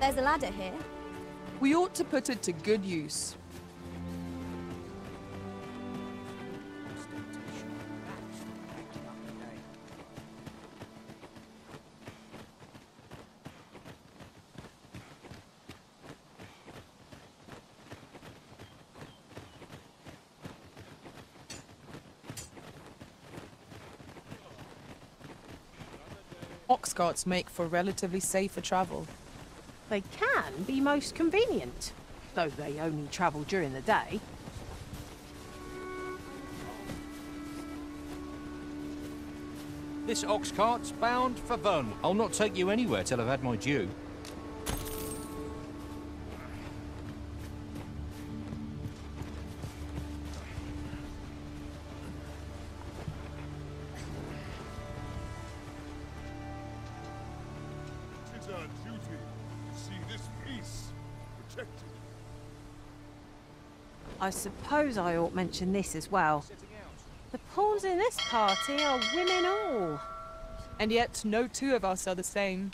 There's a ladder here. We ought to put it to good use. Ox carts make for relatively safer travel. They can be most convenient, though they only travel during the day. This ox cart's bound for Vern. I'll not take you anywhere till I've had my due. I suppose I ought mention this as well. The pawns in this party are women all. And yet no two of us are the same.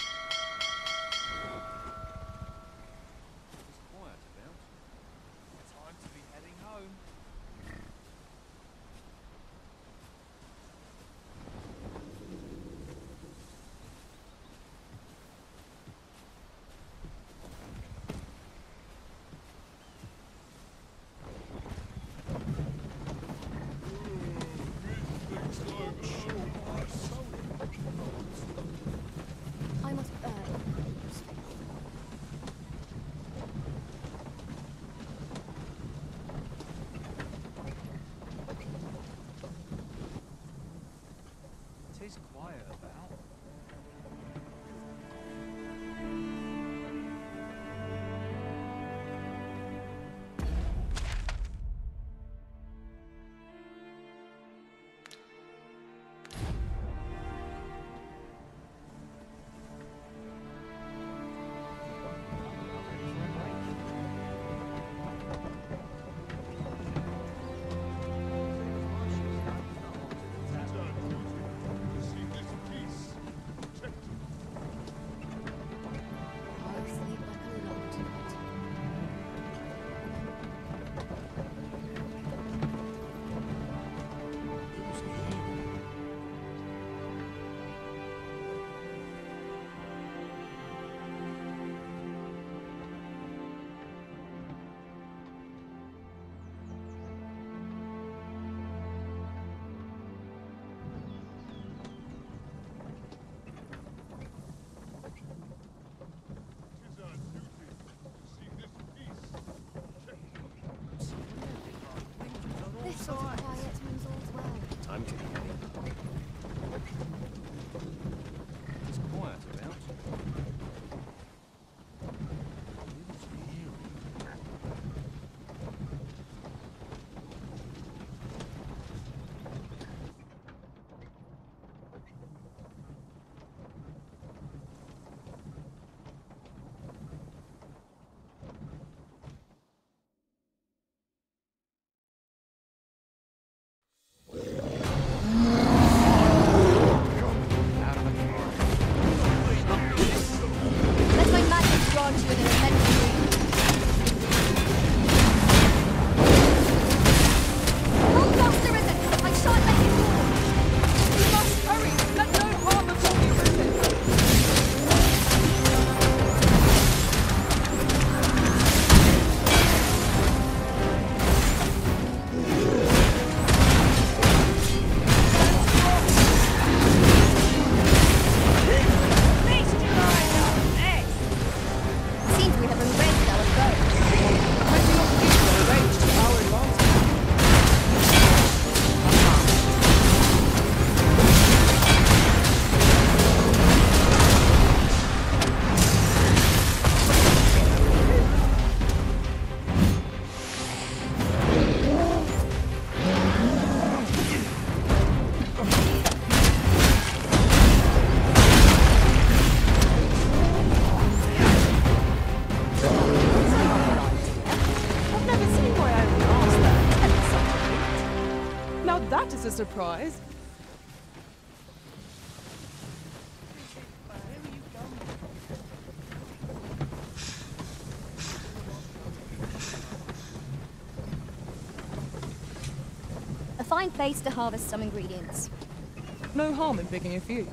Time to get ready. It's quiet about. A surprise. find base to harvest some ingredients. No harm in picking a few.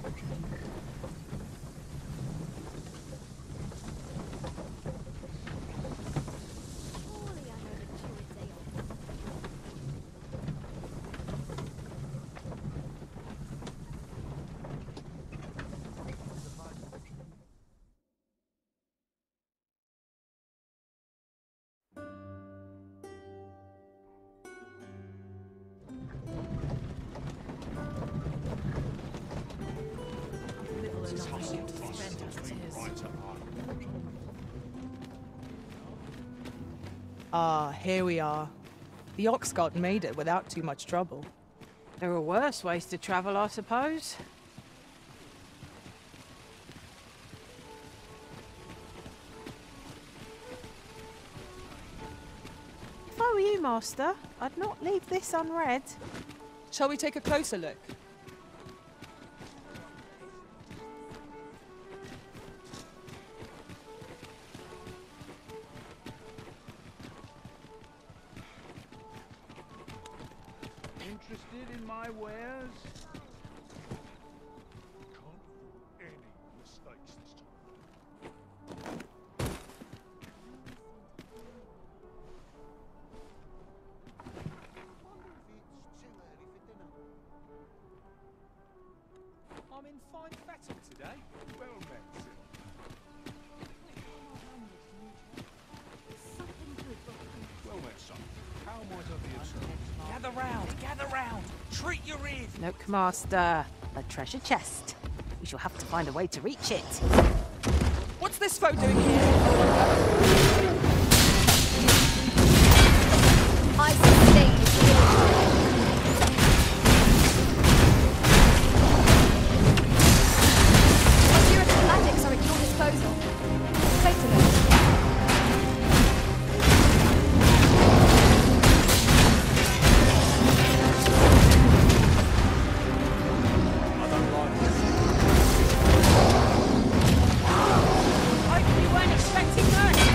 Ah, here we are. The ox cart made it without too much trouble. There are worse ways to travel, I suppose. If I were you, Master, I'd not leave this unread. Shall we take a closer look? Interested in my wares? Can't any mistakes this time. I'm in fine fettle today. Well met, sir. Well met, son. How might I be of service? Gather round! Treat your ears! Look, Master, a treasure chest. We shall have to find a way to reach it. What's this folk doing here? I sustain this. Endurance magics are at your disposal. Wait a minute. Hope you weren't expecting mercy.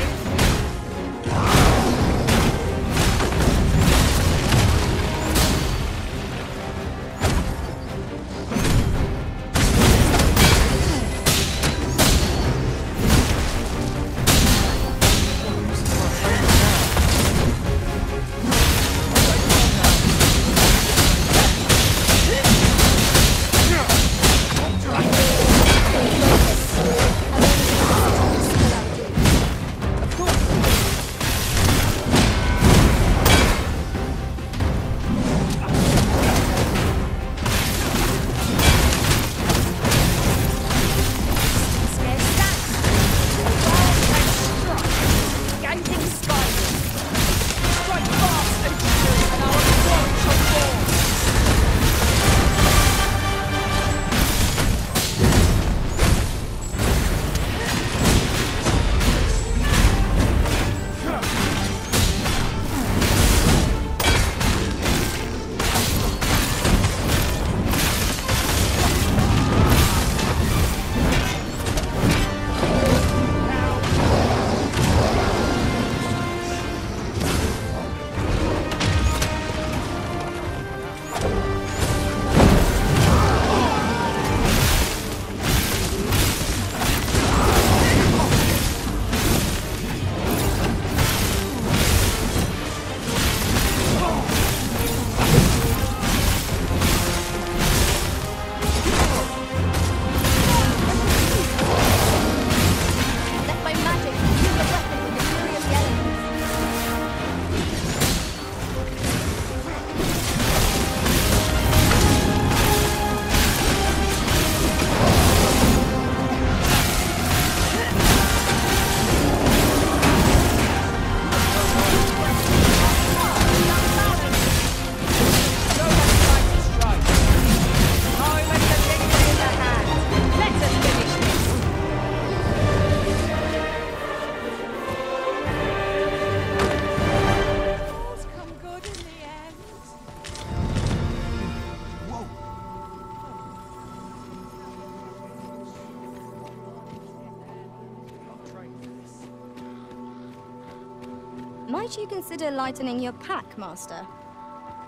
Might you consider lightening your pack, Master?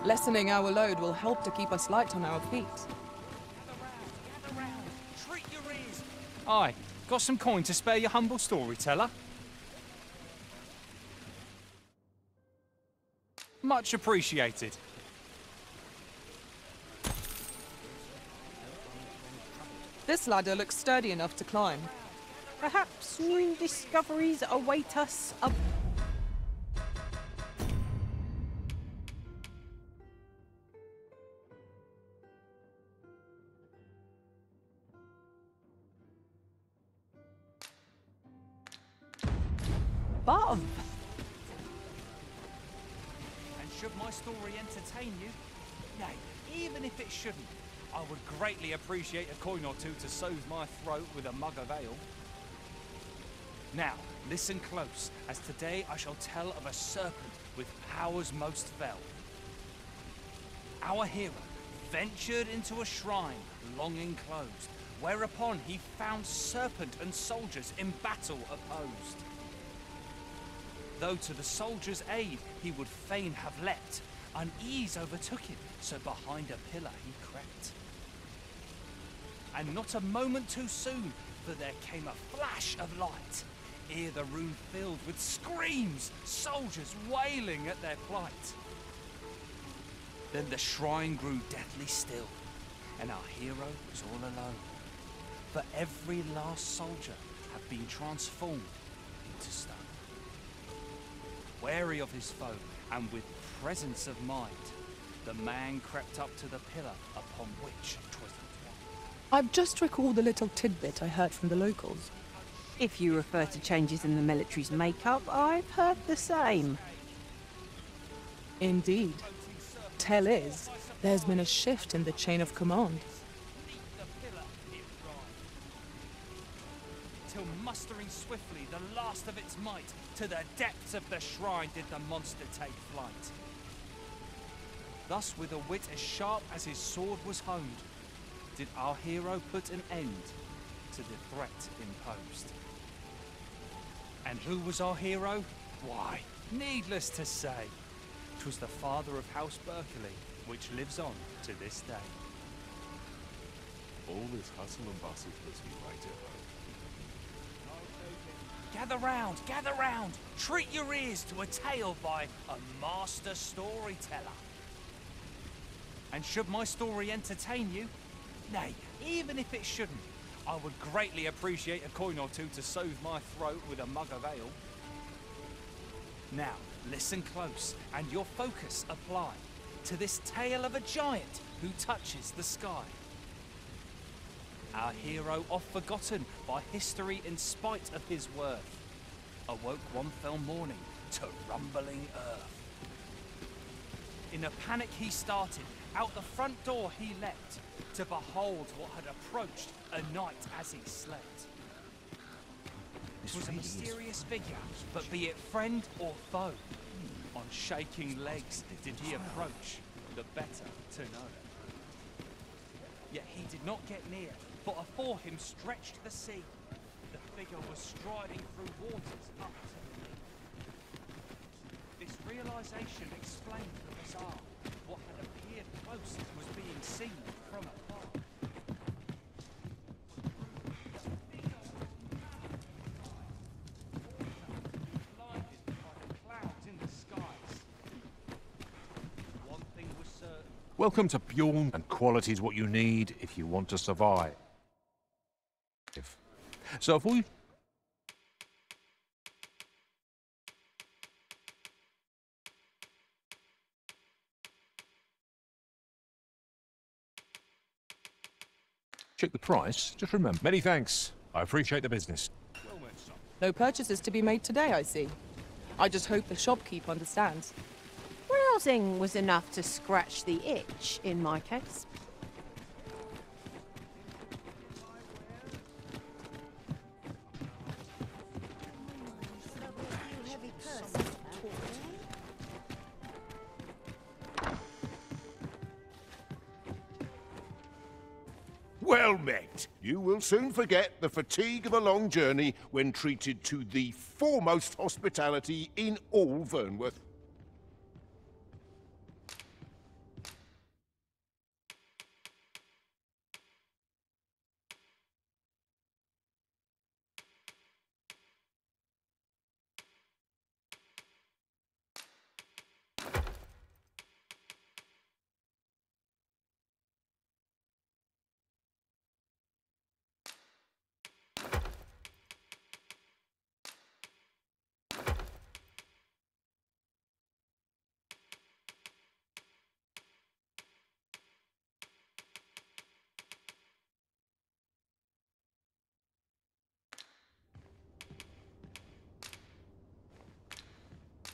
Lessening our load will help to keep us light on our feet. Gather round, treat your ears. Aye, got some coin to spare your humble storyteller? Much appreciated. This ladder looks sturdy enough to climb. Perhaps new discoveries await us above. And should my story entertain you, nay, even if it shouldn't, I would greatly appreciate a coin or two to soothe my throat with a mug of ale. Now, listen close, as today I shall tell of a serpent with powers most fell. Our hero ventured into a shrine long enclosed, whereupon he found serpent and soldiers in battle opposed. Though to the soldiers' aid he would fain have leapt, unease overtook him, so behind a pillar he crept. And not a moment too soon, for there came a flash of light, ere the room filled with screams, soldiers wailing at their plight. Then the shrine grew deathly still, and our hero was all alone, for every last soldier had been transformed into stone. Wary of his foe, and with presence of mind, the man crept up to the pillar upon which 'twas entwined. I've just recalled a little tidbit I heard from the locals. If you refer to changes in the military's makeup, I've heard the same. Indeed. Tell is, there's been a shift in the chain of command. The pillar it rise, till mustering swiftly the last of its might, to the depths of the shrine did the monster take flight. Thus, with a wit as sharp as his sword was honed, did our hero put an end to the threat imposed. And who was our hero? Why, needless to say, 'twas the father of House Berkeley, which lives on to this day. All this hustle and bustle puts me right at home. Gather round, treat your ears to a tale by a master storyteller. And should my story entertain you, nay, even if it shouldn't, I would greatly appreciate a coin or two to soothe my throat with a mug of ale. Now, listen close, and your focus apply to this tale of a giant who touches the sky. Our hero, oft forgotten by history in spite of his worth, awoke one fell morning to rumbling earth. In a panic he started, out the front door he leapt, to behold what had approached a knight as he slept. This was a mysterious figure, but be it friend or foe, on shaking legs did he approach, the better to know. Yet he did not get near, for afore him stretched the sea. The figure was striding through waters up to the knee. This realization explained the bizarre. What had appeared close was being seen from afar. Blinded by the clouds in the skies. One thing was certain. Welcome to Bjorn, and quality is what you need if you want to survive. So if we... check the price, just remember. Many thanks. I appreciate the business. Well met, son. No purchases to be made today, I see. I just hope the shopkeep understands. Browsing was enough to scratch the itch, in my case. Well met. You will soon forget the fatigue of a long journey when treated to the foremost hospitality in all Vernworth.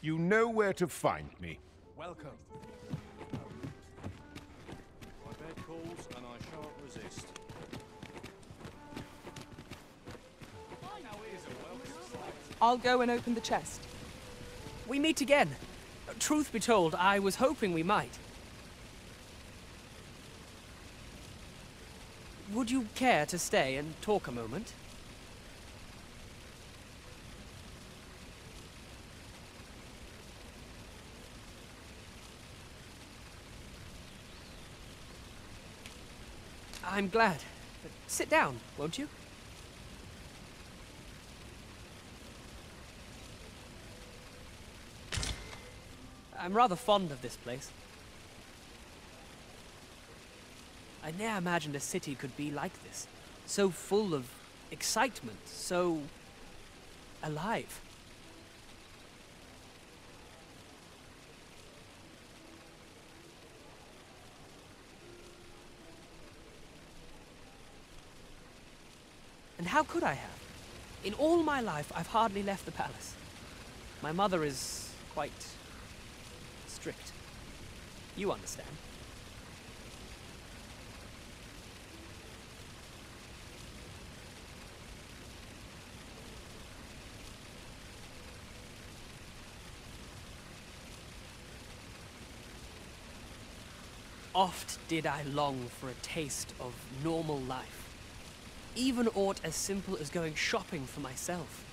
You know where to find me. Welcome. My bed calls and I shan't resist. I'll go and open the chest. We meet again. Truth be told, I was hoping we might. Would you care to stay and talk a moment? I'm glad. Sit down, won't you? I'm rather fond of this place. I ne'er imagined a city could be like this. So full of excitement, so alive. And how could I have? In all my life, I've hardly left the palace. My mother is quite strict. You understand. Oft did I long for a taste of normal life. Even aught as simple as going shopping for myself.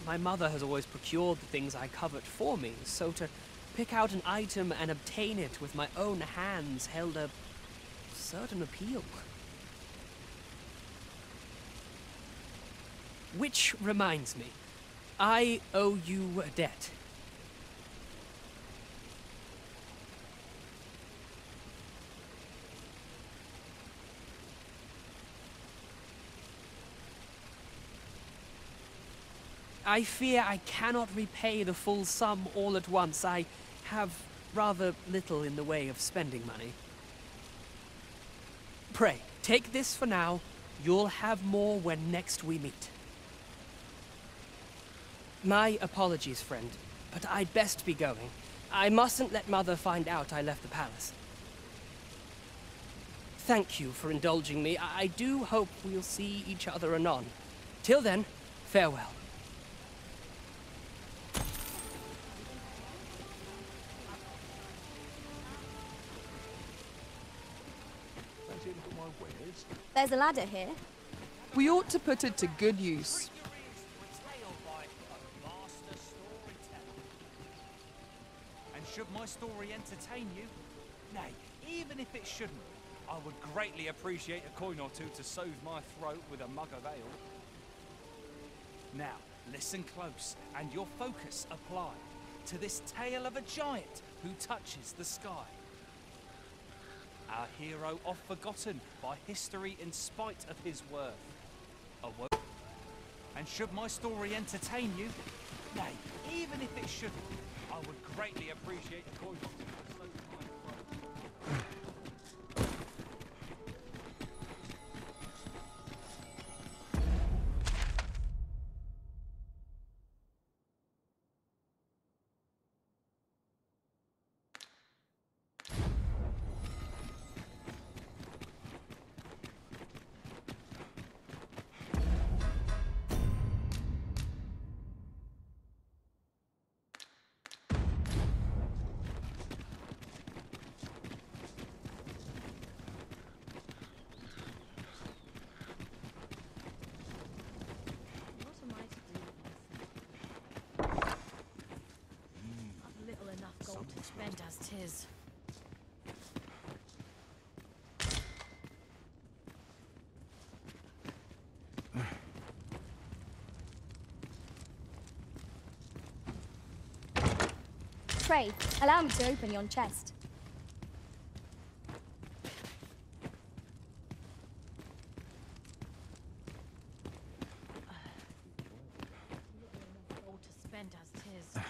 My mother has always procured the things I covet for me, so to pick out an item and obtain it with my own hands held a certain appeal. Which reminds me, I owe you a debt. I fear I cannot repay the full sum all at once. I have rather little in the way of spending money. Pray, take this for now. You'll have more when next we meet. My apologies, friend, but I'd best be going. I mustn't let Mother find out I left the palace. Thank you for indulging me. I do hope we'll see each other anon. Till then, farewell. There's a ladder here. We ought to put it to good use. And should my story entertain you, nay, even if it shouldn't, I would greatly appreciate a coin or two to soothe my throat with a mug of ale. Now, listen close, and your focus apply to this tale of a giant who touches the sky. Our hero oft forgotten by history in spite of his worth. Awoke. And should my story entertain you, nay, even if it shouldn't, I would greatly appreciate a coin or two to soothe my throat. What am I to do with this? I've little enough gold to spend as 'tis. Pray, allow me to open yon chest. Gold to spend as 'tis.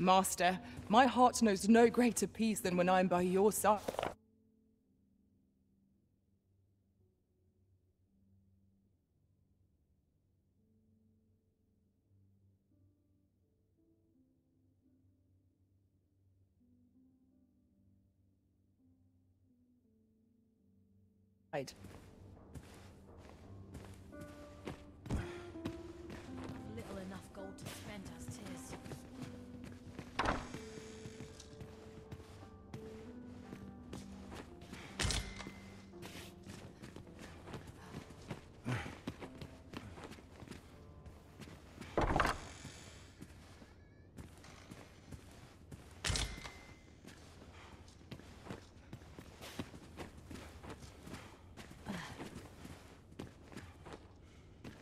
Master, my heart knows no greater peace than when I am by your side. Little enough gold to spend as 'tis.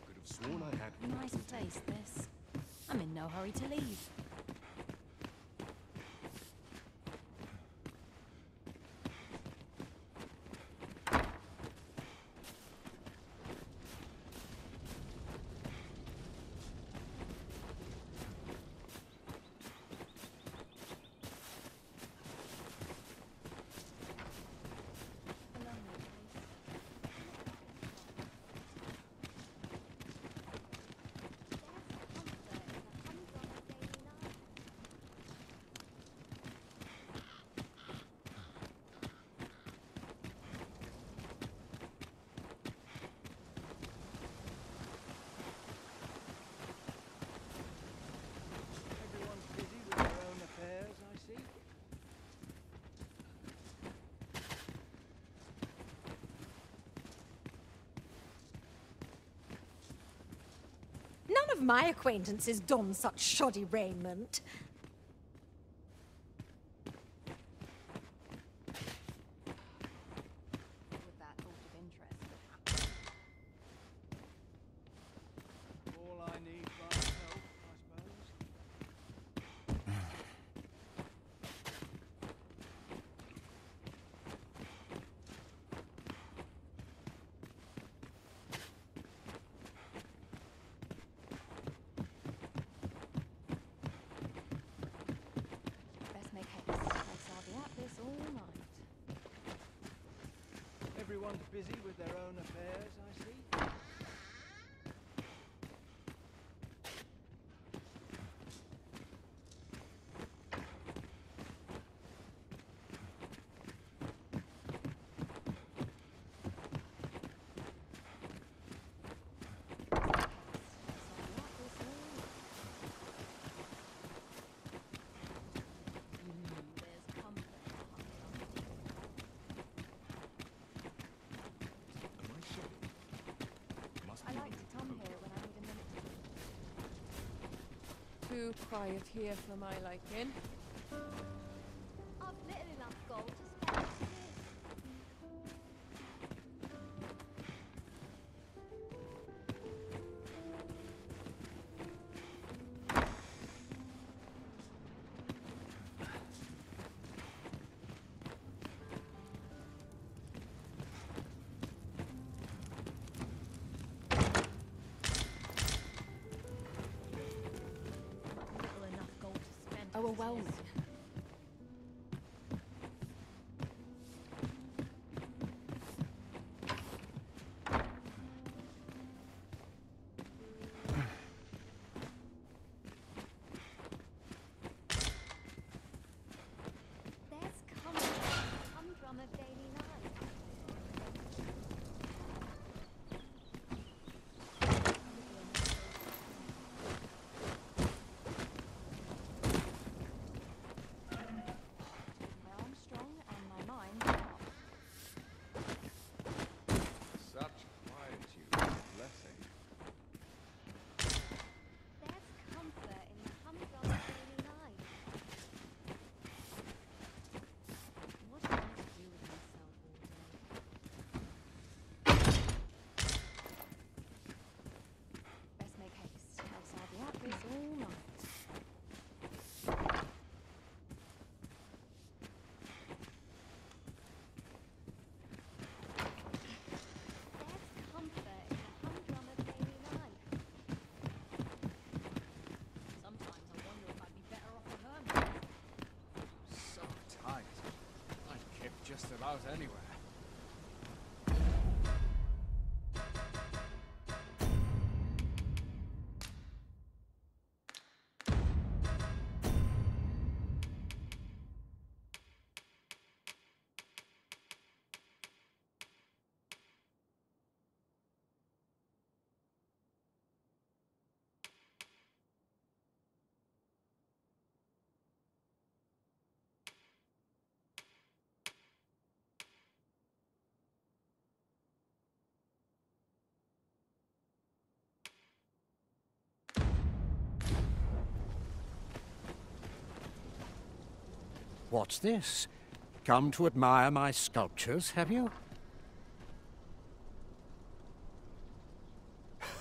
Could have sworn I had. Nice place, this. I'm in no hurry to leave. Everyone's busy with their own affairs, I see. None of my acquaintances don such shoddy raiment. With that sort of interest. All I need by help, I suppose. Best make haste, else I'll be at this all night. Everyone's busy with their own affairs, I see. There's comfort. Am I showing? Must I be like to come here when I need a minute. Too quiet here for my liking. I've little enough gold to spend as 'tis. Little enough gold to spend. Overwhelming. There's comfort, humdrum of daily life. anywhere. What's this? Come to admire my sculptures, have you?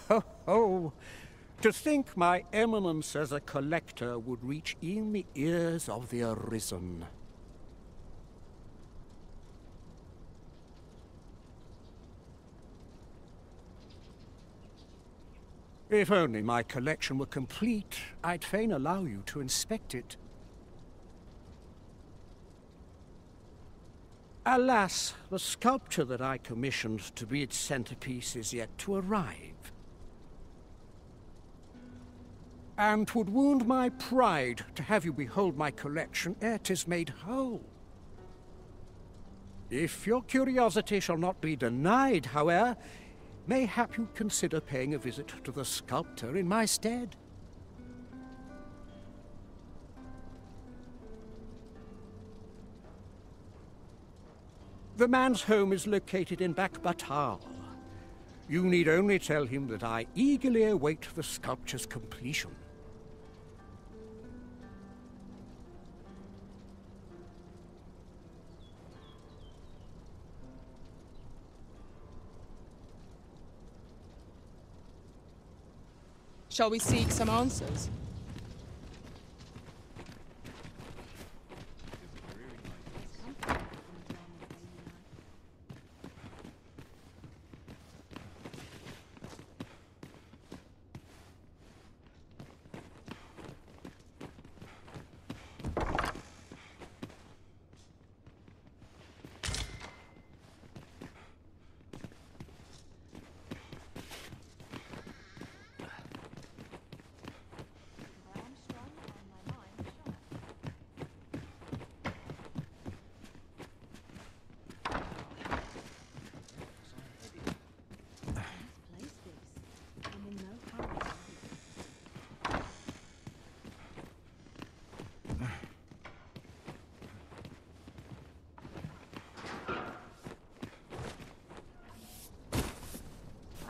Ho ho! To think my eminence as a collector would reach in the ears of the Arisen. If only my collection were complete, I'd fain allow you to inspect it. Alas, the sculpture that I commissioned to be its centerpiece is yet to arrive. And 'twould wound my pride to have you behold my collection ere 'tis made whole. If your curiosity shall not be denied, however, mayhap you consider paying a visit to the sculptor in my stead. The man's home is located in Batal. You need only tell him that I eagerly await the sculpture's completion. Shall we seek some answers?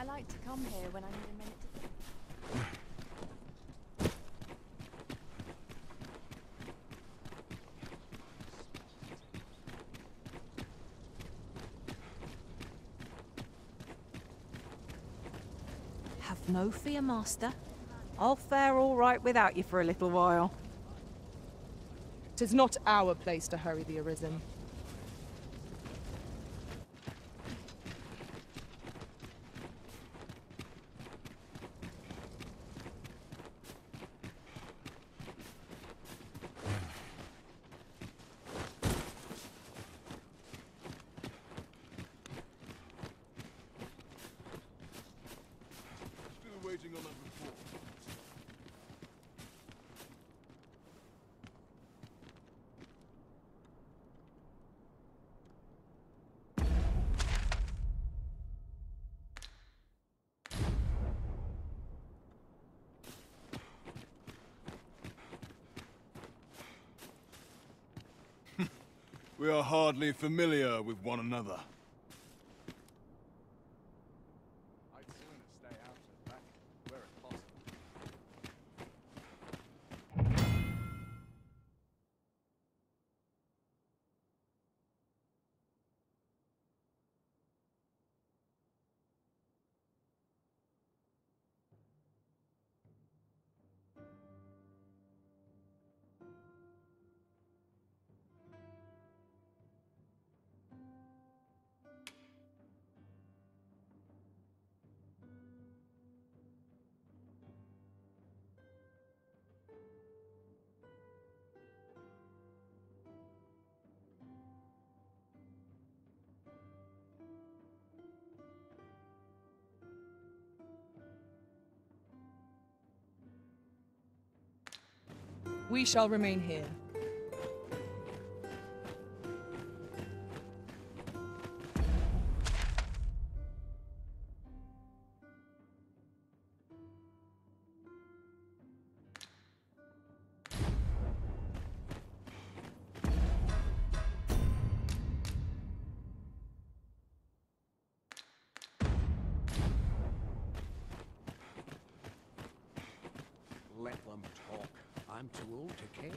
I like to come here when I need a minute to think. Have no fear, Master. I'll fare all right without you for a little while. 'Tis not our place to hurry the Arisen. Still waiting on that report. We are hardly familiar with one another. I'd sooner stay out and back where it's possible. We shall remain here. Let them talk. I'm too old to care.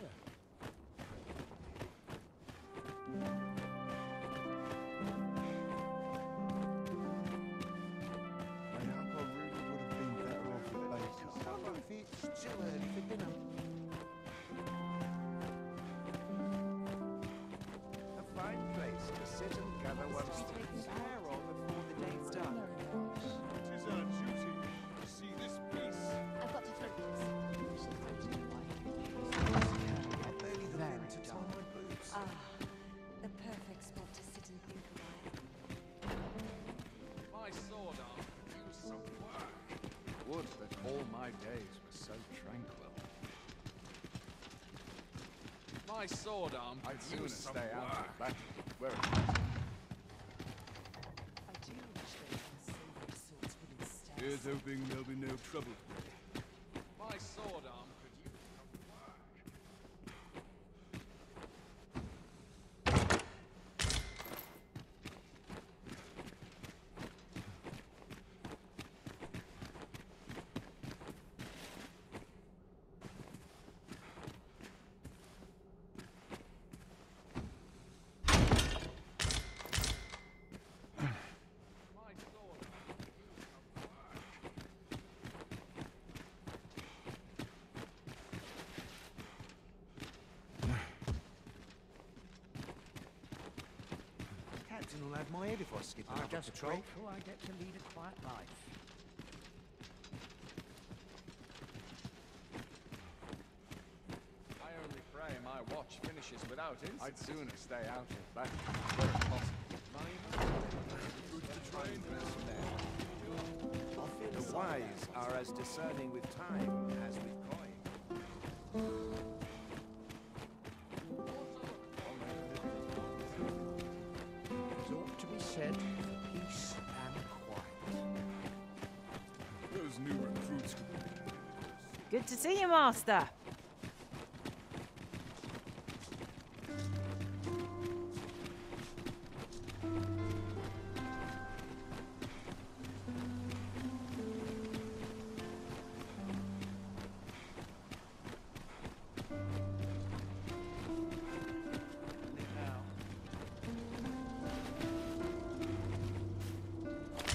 I've got to throw this. The perfect spot to sit and think a while. My sword arm could use some work. Would that all my days were so tranquil. My sword arm could I'd sooner stay out of battle. Where it is. Here's hoping there'll be no trouble. My sword arm could use some work. Captain will have my head if I skip I'm another just patrol. grateful I get to lead a quiet life. I only pray my watch finishes without incident. I'd sooner stay out of battle where it's possible. The wise are as discerning with time as with coin. It ought to be said for peace and quiet. Those new recruits could Good to see you, Master.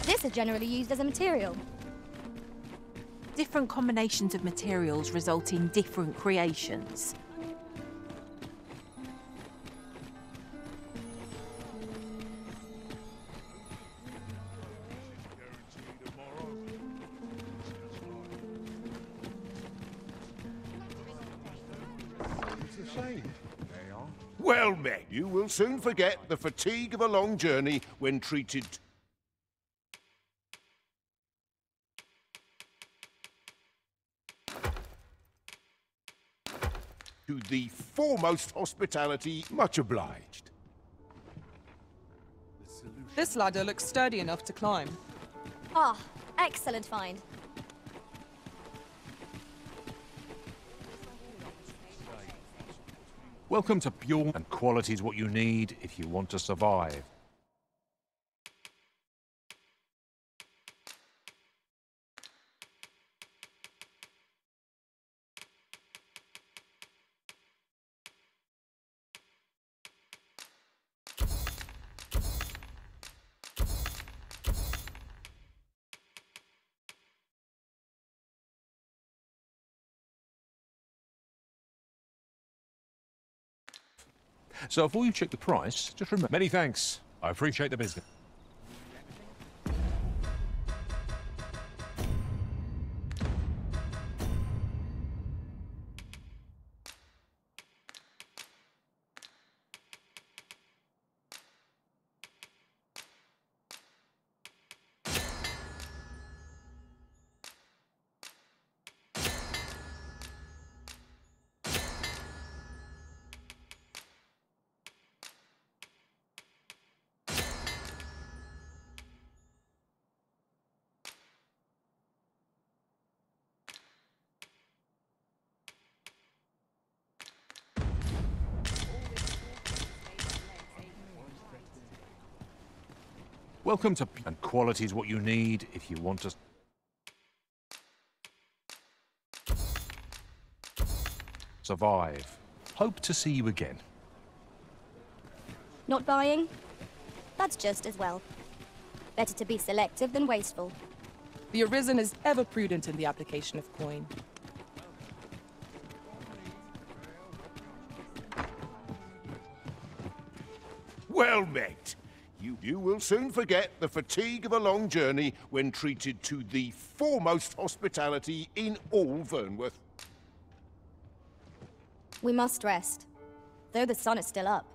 This is generally used as a material. Different combinations of materials result in different creations. It's a shame. They are. Well met. You will soon forget the fatigue of a long journey when treated to the foremost hospitality. Much obliged. This ladder looks sturdy enough to climb. Ah, excellent find. Welcome to Pure, and quality is what you need if you want to survive. So before you check the price, just remember, many thanks. I appreciate the business. Welcome to... And quality is what you need if you want to... survive. Hope to see you again. Not buying? That's just as well. Better to be selective than wasteful. The Arisen is ever prudent in the application of coin. Well met. You will soon forget the fatigue of a long journey when treated to the foremost hospitality in all Vernworth. We must rest, though the sun is still up.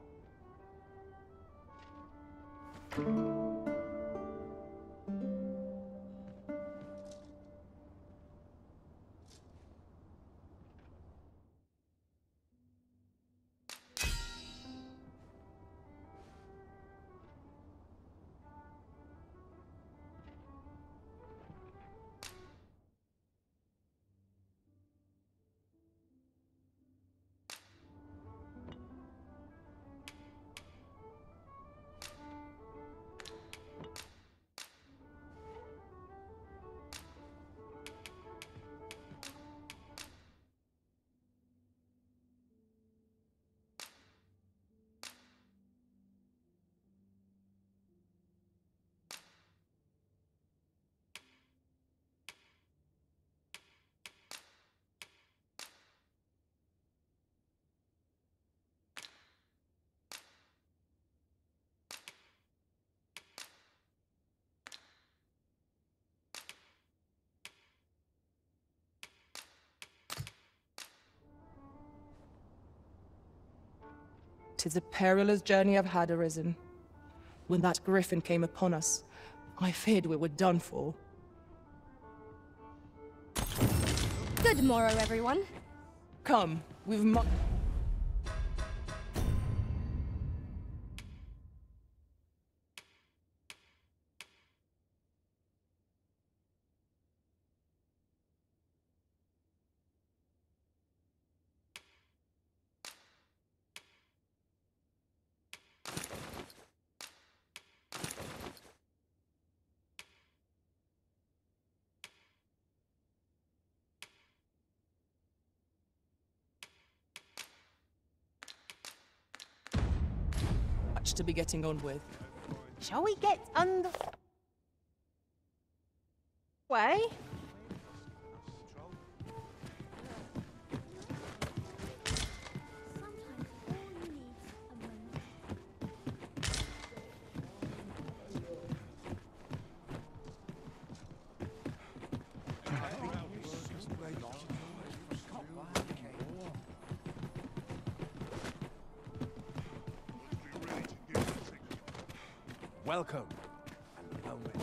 "'Tis a perilous journey I've had, Arisen. When that griffin came upon us, I feared we were done for." Good morrow, everyone. Come, we've much to be getting on with. Shall we get under... way? Welcome. And well met.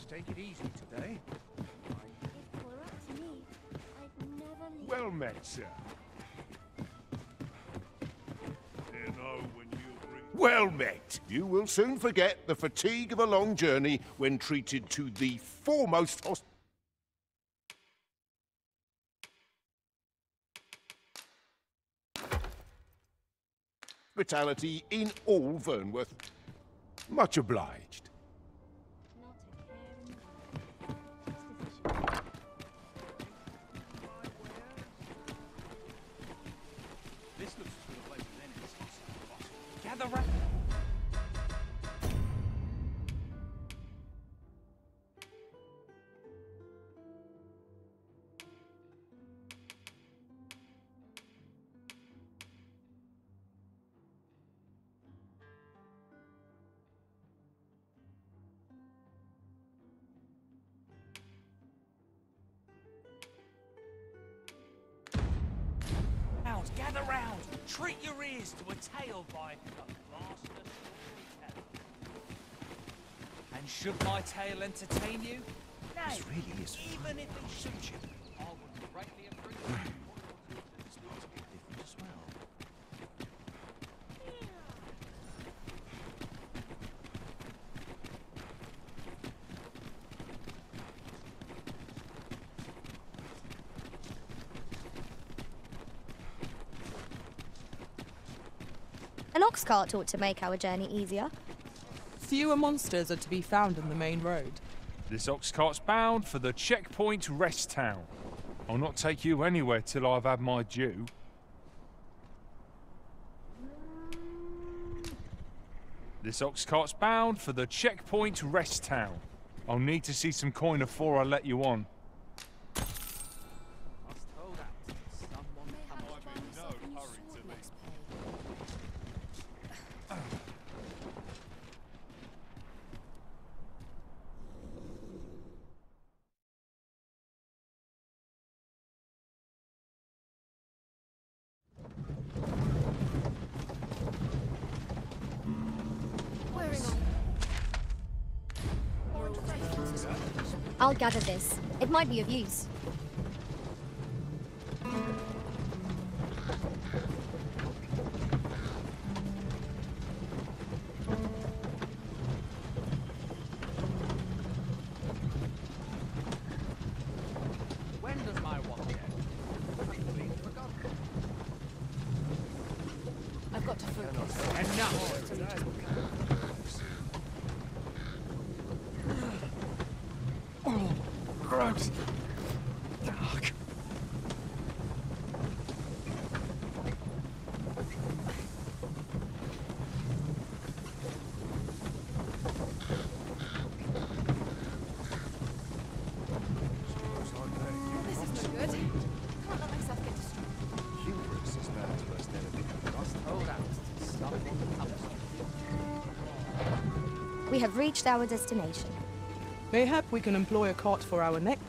Take it easy today. Well met, sir. Well met. You will soon forget the fatigue of a long journey when treated to the foremost hospitality in all Vernworth. Much obliged. This looks as good a place as any. Gather round. Gather round, treat your ears to a tale by a master storyteller. And should my tale entertain you, nay, really is even if it suits you, I would greatly appreciate it. As well. An ox cart ought to make our journey easier. Fewer monsters are to be found on the main road. This ox cart's bound for the checkpoint rest town. I'll not take you anywhere till I've had my due. This ox cart's bound for the checkpoint rest town. I'll need to see some coin before I let you on. I'll gather this. It might be of use. When does my watch end? I've got to focus. Enough! Gross. This is no good. Can't let myself get distracted. Hubris is man's worst enemy. Must hold out to stop on the public. We have reached our destination. Mayhap we can employ a cart for our next.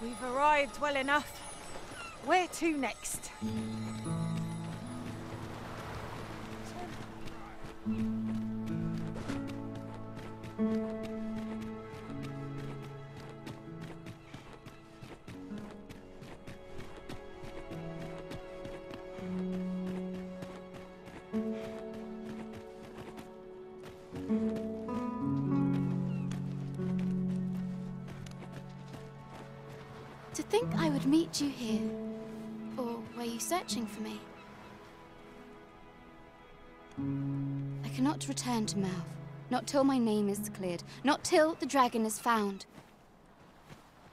We've arrived well enough. Where to next? To think I would meet you here. Or were you searching for me? I cannot return to Mouth. Not till my name is cleared. Not till the dragon is found.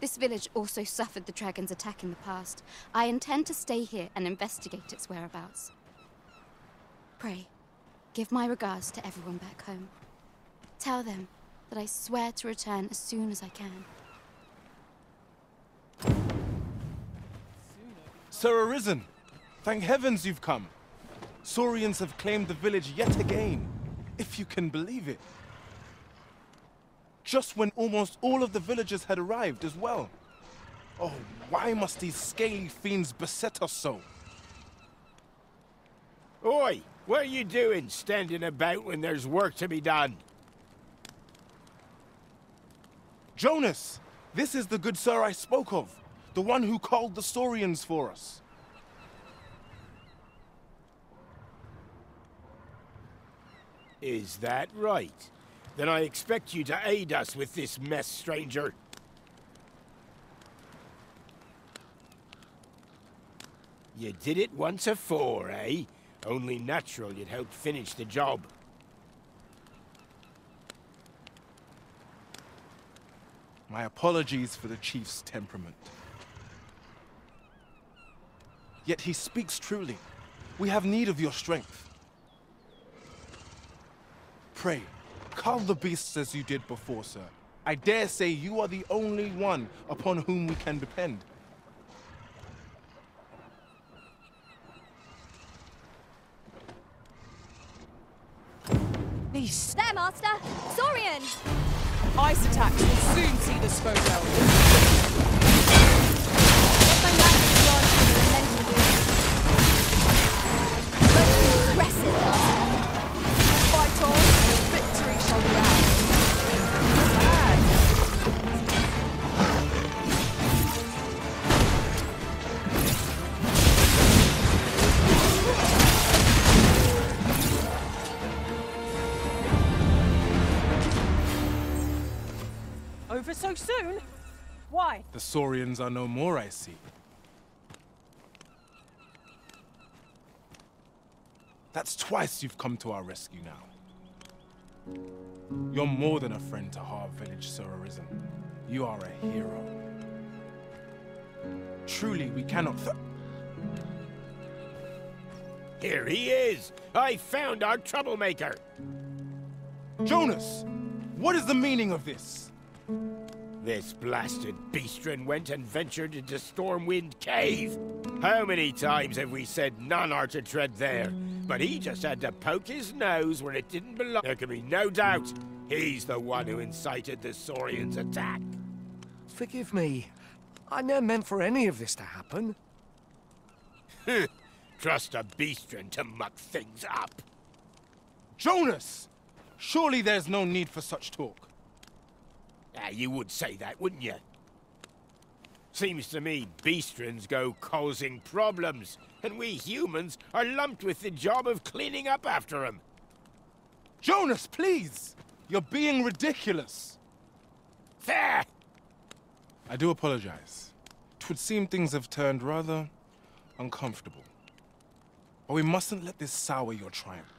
This village also suffered the dragon's attack in the past. I intend to stay here and investigate its whereabouts. Pray, give my regards to everyone back home. Tell them that I swear to return as soon as I can. Sir Arisen, thank heavens you've come. Saurians have claimed the village yet again, if you can believe it. Just when almost all of the villagers had arrived as well. Oh, why must these scaly fiends beset us so? Oi, what are you doing standing about when there's work to be done? Jonas, this is the good sir I spoke of. The one who called the Saurians for us. Is that right? Then I expect you to aid us with this mess, stranger. You did it once afore, eh? Only natural you'd help finish the job. My apologies for the chief's temperament. Yet he speaks truly. We have need of your strength. Pray, cull the beasts as you did before, sir. I dare say you are the only one upon whom we can depend. Beast. There, Master! Saurian! Ice attacks will soon see this foe down. If my land is larger than mental unit. Most impressive, Master. Fight on, and victory shall be ours. Over so soon? Why? The Saurians are no more, I see. That's twice you've come to our rescue now. You're more than a friend to Harv Village, Sir Arisen. You are a hero. Truly, we cannot Here he is! I found our troublemaker! Jonas! What is the meaning of this? This blasted beastren went and ventured into Stormwind Cave. How many times have we said none are to tread there? But he just had to poke his nose where it didn't belong. There can be no doubt he's the one who incited the Saurians' attack. Forgive me. I never meant for any of this to happen. Trust a beastren to muck things up. Jonas! Surely there's no need for such talk. You would say that, wouldn't you? Seems to me beastrens go causing problems, and we humans are lumped with the job of cleaning up after them. Jonas, please! You're being ridiculous. There! I do apologize. It would seem things have turned rather uncomfortable. But we mustn't let this sour your triumph.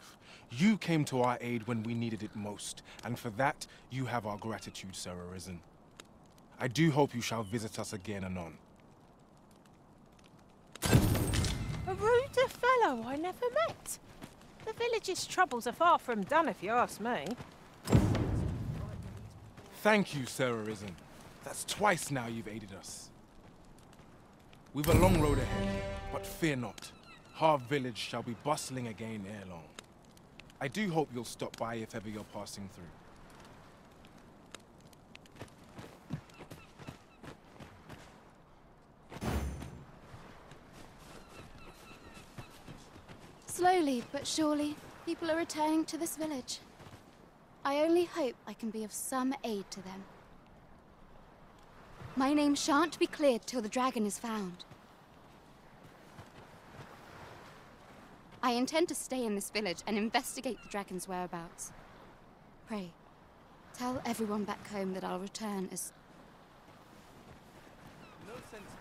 You came to our aid when we needed it most, and for that, you have our gratitude, Sir Arisen. I do hope you shall visit us again anon. A ruder fellow I never met. The village's troubles are far from done, if you ask me. Thank you, Sir Arisen. That's twice now you've aided us. We've a long road ahead, but fear not. Harv Village shall be bustling again ere long. I do hope you'll stop by if ever you're passing through. Slowly but surely, people are returning to this village. I only hope I can be of some aid to them. My name shan't be cleared till the dragon is found. I intend to stay in this village and investigate the dragon's whereabouts. Pray, tell everyone back home that I'll return as... No sense